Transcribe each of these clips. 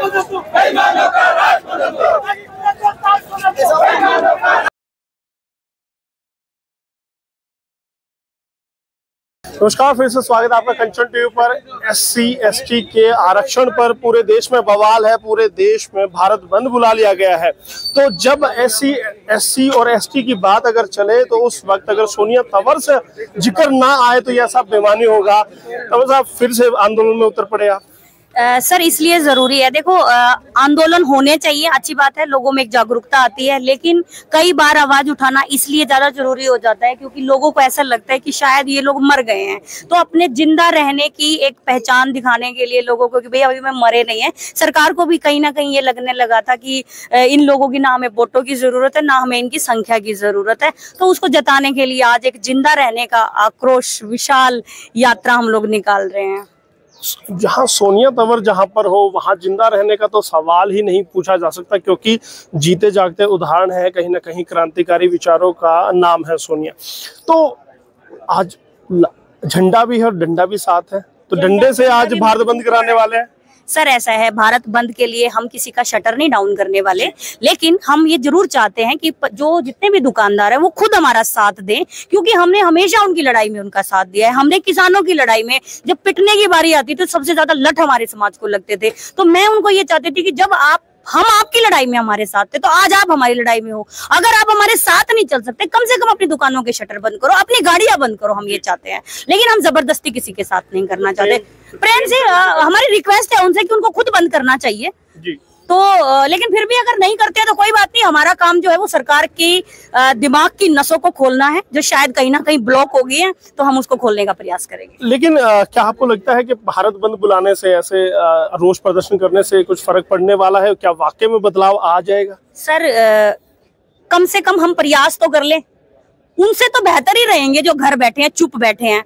नमस्कार, फिर से स्वागत है आपका कंचन टीवी पर। SC ST के आरक्षण पर पूरे देश में बवाल है, पूरे देश में भारत बंद बुला लिया गया है। तो जब SC और ST की बात अगर चले तो उस वक्त अगर सोनिया तंवर से जिक्र ना आए तो यह सब बेमानी होगा। तंवर साहब फिर से आंदोलन में उतर पड़े आप। सर इसलिए जरूरी है, देखो आंदोलन होने चाहिए, अच्छी बात है, लोगों में एक जागरूकता आती है, लेकिन कई बार आवाज उठाना इसलिए ज्यादा जरूरी हो जाता है क्योंकि लोगों को ऐसा लगता है कि शायद ये लोग मर गए हैं। तो अपने जिंदा रहने की एक पहचान दिखाने के लिए लोगों को कि भाई अभी मैं मरे नहीं है। सरकार को भी कहीं ना कहीं ये लगने लगा था कि इन लोगों की ना हमें वोटों की जरूरत है, ना हमें इनकी संख्या की जरूरत है। तो उसको जताने के लिए आज एक जिंदा रहने का आक्रोश विशाल यात्रा हम लोग निकाल रहे हैं। जहां सोनिया तंवर जहां पर हो वहां जिंदा रहने का तो सवाल ही नहीं पूछा जा सकता, क्योंकि जीते जागते उदाहरण है, कहीं ना कहीं क्रांतिकारी विचारों का नाम है सोनिया। तो आज झंडा भी है और डंडा भी साथ है, तो डंडे से आज भारत बंद कराने वाले हैं। सर ऐसा है, भारत बंद के लिए हम किसी का शटर नहीं डाउन करने वाले, लेकिन हम ये जरूर चाहते हैं कि जो जितने भी दुकानदार हैं वो खुद हमारा साथ दें, क्योंकि हमने हमेशा उनकी लड़ाई में उनका साथ दिया है। हमने किसानों की लड़ाई में जब पिटने की बारी आती तो सबसे ज्यादा लठ हमारे समाज को लगते थे। तो मैं उनको ये चाहती थी कि जब हम आपकी लड़ाई में हमारे साथ थे तो आज आप हमारी लड़ाई में हो। अगर आप हमारे साथ नहीं चल सकते, कम से कम अपनी दुकानों के शटर बंद करो, अपनी गाड़ियां बंद करो, हम ये चाहते हैं। लेकिन हम जबरदस्ती किसी के साथ नहीं करना चाहते। प्रेम से हमारी रिक्वेस्ट है उनसे कि उनको खुद बंद करना चाहिए जी। तो लेकिन फिर भी अगर नहीं करते हैं तो कोई बात नहीं, हमारा काम जो है वो सरकार की दिमाग की नसों को खोलना है, जो शायद कहीं ना कहीं ब्लॉक हो गई है, तो हम उसको खोलने का प्रयास करेंगे। लेकिन क्या आपको लगता है कि भारत बंद बुलाने से, ऐसे रोष प्रदर्शन करने से कुछ फर्क पड़ने वाला है? क्या वाकई में बदलाव आ जाएगा? सर कम से कम हम प्रयास तो कर लें, उनसे तो बेहतर ही रहेंगे जो घर बैठे हैं, चुप बैठे हैं।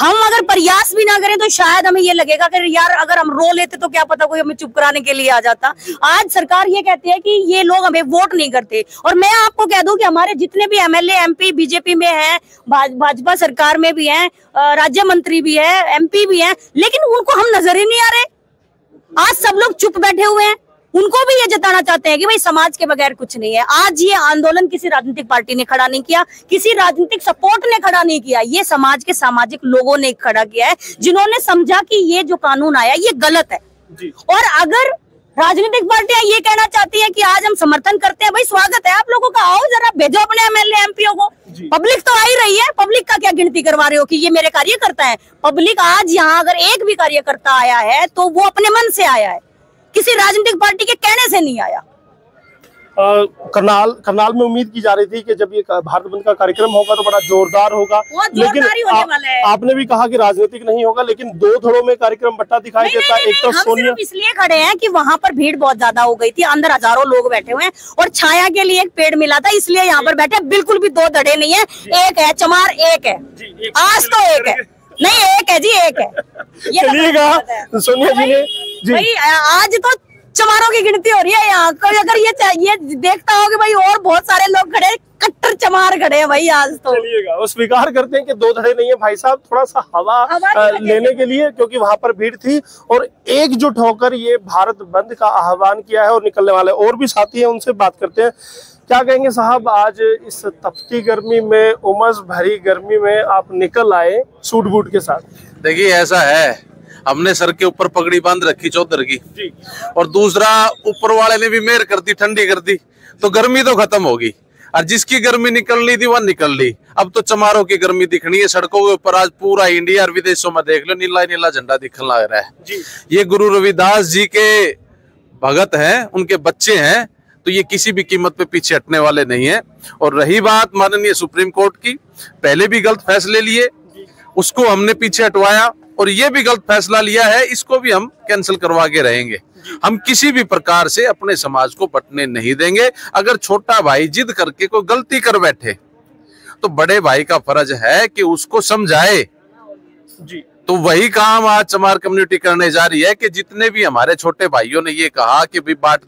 हम अगर प्रयास भी ना करें तो शायद हमें ये लगेगा कि यार अगर हम रो लेते तो क्या पता कोई हमें चुप कराने के लिए आ जाता। आज सरकार ये कहती है कि ये लोग हमें वोट नहीं करते, और मैं आपको कह दूं कि हमारे जितने भी MLA MP बीजेपी में हैं, भाजपा सरकार में भी हैं, राज्य मंत्री भी है, MP भी हैं, लेकिन उनको हम नजर ही नहीं आ रहे। आज सब लोग चुप बैठे हुए हैं। उनको भी ये जताना चाहते हैं कि भाई समाज के बगैर कुछ नहीं है। आज ये आंदोलन किसी राजनीतिक पार्टी ने खड़ा नहीं किया, किसी राजनीतिक सपोर्ट ने खड़ा नहीं किया, ये समाज के सामाजिक लोगों ने खड़ा किया है, जिन्होंने समझा कि ये जो कानून आया ये गलत है जी। और अगर राजनीतिक पार्टियां ये कहना चाहती है कि आज हम समर्थन करते हैं, भाई स्वागत है आप लोगों का, आओ जरा भेजो अपने MLA MPओ को। पब्लिक तो आ ही रही है, पब्लिक का क्या गिनती करवा रहे हो कि ये मेरे कार्यकर्ता है? पब्लिक आज यहाँ अगर एक भी कार्यकर्ता आया है तो वो अपने मन से आया है, किसी राजनीतिक पार्टी के कहने से नहीं आया। करनाल में उम्मीद की जा रही थी कि जब ये भारत बंद का कार्यक्रम होगा तो बड़ा जोरदार होगा, लेकिन आपने भी कहा कि राजनीतिक नहीं होगा, लेकिन दो धड़ों में कार्यक्रम बट्टा दिखाई देता है। एक तो सोनिया इसलिए खड़े हैं कि वहाँ पर भीड़ बहुत ज्यादा हो गई थी, अंदर हजारों लोग बैठे हुए हैं और छाया के लिए एक पेड़ मिला था, इसलिए यहाँ पर बैठे। बिल्कुल भी दो धड़े नहीं है, एक है चमार, एक है आज तो एक है नहीं, एक है जी, एक है। चलिएगा सोनिया जी ने जी, भाई आज तो चमारों की गिनती हो रही है यहाँ। कोई अगर ये देखता हो कि भाई और बहुत सारे लोग खड़े, कट्टर चमार खड़े हैं भाई आज तो। चलिएगा वो स्वीकार करते हैं कि दो धड़े नहीं है भाई साहब, थोड़ा सा हवा लेने के लिए, क्योंकि वहां पर भीड़ थी और एकजुट होकर ये भारत बंद का आह्वान किया है और निकलने वाले और भी साथी हैं, उनसे बात करते हैं। क्या कहेंगे साहब, आज इस तपती गर्मी में, उमस भरी गर्मी में आप निकल आए सूट बूट के साथ? देखिए ऐसा है, हमने सर के ऊपर पगड़ी बांध रखी चौधर की जी। और दूसरा ऊपर वाले ने भी मेहर कर दी, ठंडी कर दी, तो गर्मी तो खत्म होगी। और जिसकी गर्मी निकलनी थी वह निकल ली। अब तो चमारों की गर्मी दिखनी है सड़कों के ऊपर। आज पूरा इंडिया और विदेशों में देख लो, नीला नीला झंडा दिखने लग रहा है जी। ये गुरु रविदास जी के भगत हैं, उनके बच्चे हैं, तो ये किसी भी कीमत पे पीछे हटने वाले नहीं है। और रही बात माननीय सुप्रीम कोर्ट की, पहले भी गलत फैसले लिए, उसको हमने पीछे हटवाया, और ये भी गलत फैसला लिया है, इसको भी हम कैंसिल करवा के रहेंगे। हम किसी भी प्रकार से अपने समाज को बंटने नहीं देंगे। अगर छोटा भाई जिद करके कोई गलती कर बैठे तो बड़े भाई का फर्ज है कि उसको समझाए जी। तो वही काम आज चमार कम्युनिटी करने जा रही है कि जितने भी हमारे छोटे भाइयों ने ये कहा कि भी बांट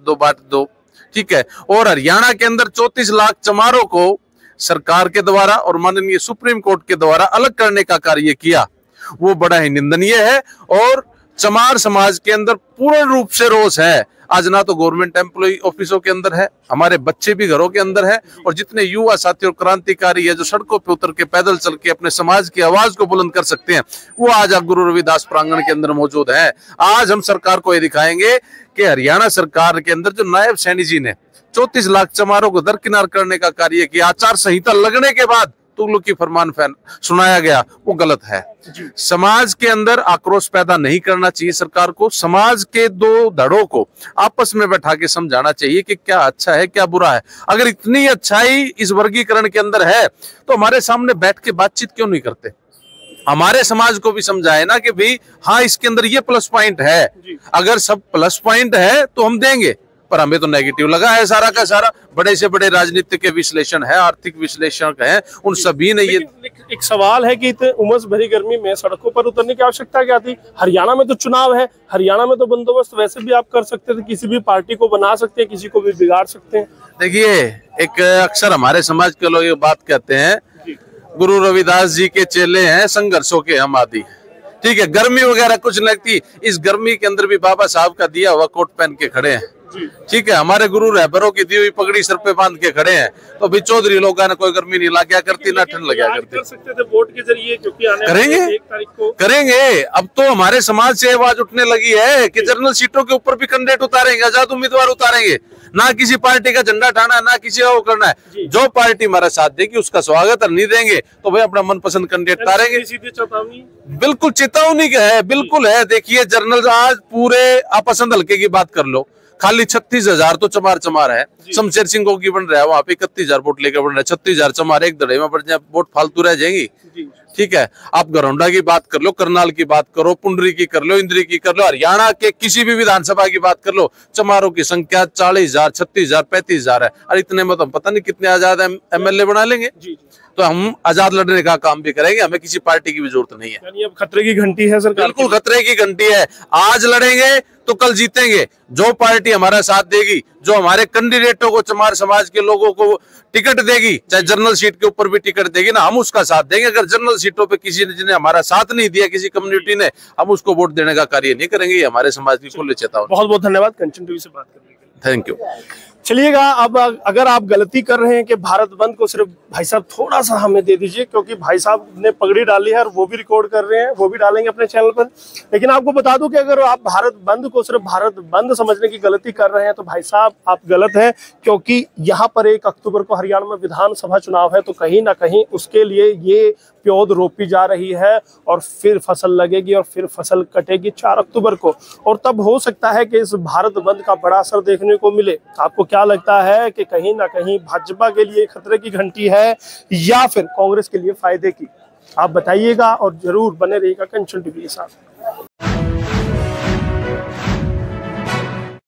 दो, ठीक है। और हरियाणा के अंदर 34 लाख चमारों को सरकार के द्वारा और माननीय सुप्रीम कोर्ट के द्वारा अलग करने का कार्य किया, वो बड़ा ही निंदनीय है। और चमार समाज के अंदर पूर्ण रूप से रोष है। आज ना तो गवर्नमेंट एम्प्लॉय ऑफिसों के अंदर है, हमारे बच्चे भी घरों के अंदर है, और जितने युवा साथी और क्रांतिकारी है जो सड़कों पे उतर के पैदल चल के अपने समाज की आवाज को बुलंद कर सकते हैं, वो आज आप गुरु रविदास प्रांगण के अंदर मौजूद है। आज हम सरकार को ये दिखाएंगे कि हरियाणा सरकार के अंदर जो नायब सैनी जी ने 34 लाख चमारों को दरकिनार करने का कार्य किया, आचार संहिता लगने के बाद तुगलकी फरमान सुनाया गया, वो गलत है। समाज के अंदर आक्रोश पैदा नहीं करना चाहिए सरकार को। समाज के दो धड़ों को आपस में बैठा के समझाना चाहिए कि क्या अच्छा है क्या बुरा है। अगर इतनी अच्छाई इस वर्गीकरण के अंदर है तो हमारे सामने बैठ के बातचीत क्यों नहीं करते? हमारे समाज को भी समझाए ना कि भाई हाँ, इसके अंदर ये प्लस पॉइंट है। अगर सब प्लस पॉइंट है तो हम देंगे, पर हमें तो नेगेटिव लगा है सारा का सारा। बड़े से बड़े राजनीतिक के विश्लेषण है, आर्थिक विश्लेषण है, उन सभी ने ये एक सवाल है कि इतने उमस भरी गर्मी में सड़कों पर उतरने की आवश्यकता क्या थी? हरियाणा में तो चुनाव है, हरियाणा में तो बंदोबस्त वैसे भी आप कर सकते थे, किसी भी पार्टी को बना सकते हैं, किसी को भी बिगाड़ सकते हैं। देखिए, एक अक्सर हमारे समाज के लोग ये बात कहते हैं, गुरु रविदास जी के चेले हैं, संघर्षों के हम आदि। ठीक है, गर्मी वगैरह कुछ लगती, इस गर्मी के अंदर भी बाबा साहब का दिया हुआ कोट पहन के खड़े हैं। ठीक है, हमारे गुरु रहबरों की दी हुई पगड़ी सर पे बांध के खड़े हैं, तो भी चौधरी लोग ना कोई गर्मी नहीं लगा करती ना ठंड लगा करती। कर सकते थे वोट के जरिए, क्योंकि आने करेंगे 1 तारीख को करेंगे। अब तो हमारे समाज से आवाज उठने लगी है कि जनरल सीटों के ऊपर भी कैंडिडेट उतारेंगे, आजाद उम्मीदवार उतारेंगे, ना किसी पार्टी का झंडा उठाना, ना किसी का वो करना है। जो पार्टी हमारा साथ देगी उसका स्वागत, और नहीं देंगे तो भाई अपना मनपसंद कैंडिडेट उतारेंगे। सीधी चेतावनी, बिल्कुल चेतावनी का है, बिल्कुल है। देखिए, जनरल आज पूरे अपसंद हल्के की बात कर लो, खाली 36,000 तो चमार है। शमशेर सिंह को की बन रहा है, वहां पे 31,000 वोट लेकर बन रहा है। 36,000 चमार एक दड़े में बढ़ जाए, वोट फालतू रह जाएंगी। ठीक है, आप घरौंडा की बात कर लो, करनाल की बात करो, पुंडरी की कर लो, इंद्री की कर लो, हरियाणा के किसी भी विधानसभा की बात कर लो, चमारों की संख्या 40,000, 36,000, 35,000 है। और इतने में तो हम पता नहीं कितने आजाद एमएलए बना लेंगे। तो हम आजाद लड़ने का काम भी करेंगे, हमें किसी पार्टी की भी जरूरत नहीं है। यानी अब खतरे की घंटी है सरकार, बिल्कुल खतरे की घंटी है। आज लड़ेंगे तो कल जीतेंगे। जो पार्टी हमारा साथ देगी, जो हमारे कैंडिडेटों को, चमार समाज के लोगों को टिकट देगी, चाहे जनरल सीट के ऊपर भी टिकट देगी ना, हम उसका साथ देंगे। अगर जनरल सीटों पे किसी ने जिन्हें हमारा साथ नहीं दिया, किसी कम्युनिटी ने, हम उसको वोट देने का कार्य नहीं करेंगे। ये हमारे समाज की खुली चेतावनी। बहुत बहुत धन्यवाद कंचन टीवी से बात करने के लिए। Thank you. चलिएगा, अब अगर आप गलती कर रहे हैं कि भारत बंद को सिर्फ भाई साहब थोड़ा सा हमें दे दीजिए, क्योंकि भाई साहब ने पगड़ी डाली है और वो भी रिकॉर्ड कर रहे हैं, वो भी डालेंगे अपने चैनल पर। लेकिन आपको बता दूं कि अगर आप भारत बंद को सिर्फ भारत बंद समझने की गलती कर रहे हैं तो भाई साहब आप गलत हैं, क्योंकि यहाँ पर 1 अक्टूबर को हरियाणा में विधानसभा चुनाव है, तो कहीं ना कहीं उसके लिए ये प्योद रोपी जा रही है और फिर फसल लगेगी और फिर फसल कटेगी 4 अक्टूबर को, और तब हो सकता है कि इस भारत बंद का बड़ा असर देखने को मिले। आपको क्या लगता है कि कहीं ना कहीं भाजपा के लिए खतरे की घंटी है या फिर कांग्रेस के लिए फायदे की? आप बताइएगा और जरूर बने रहिएगा कंचन टीवी के साथ।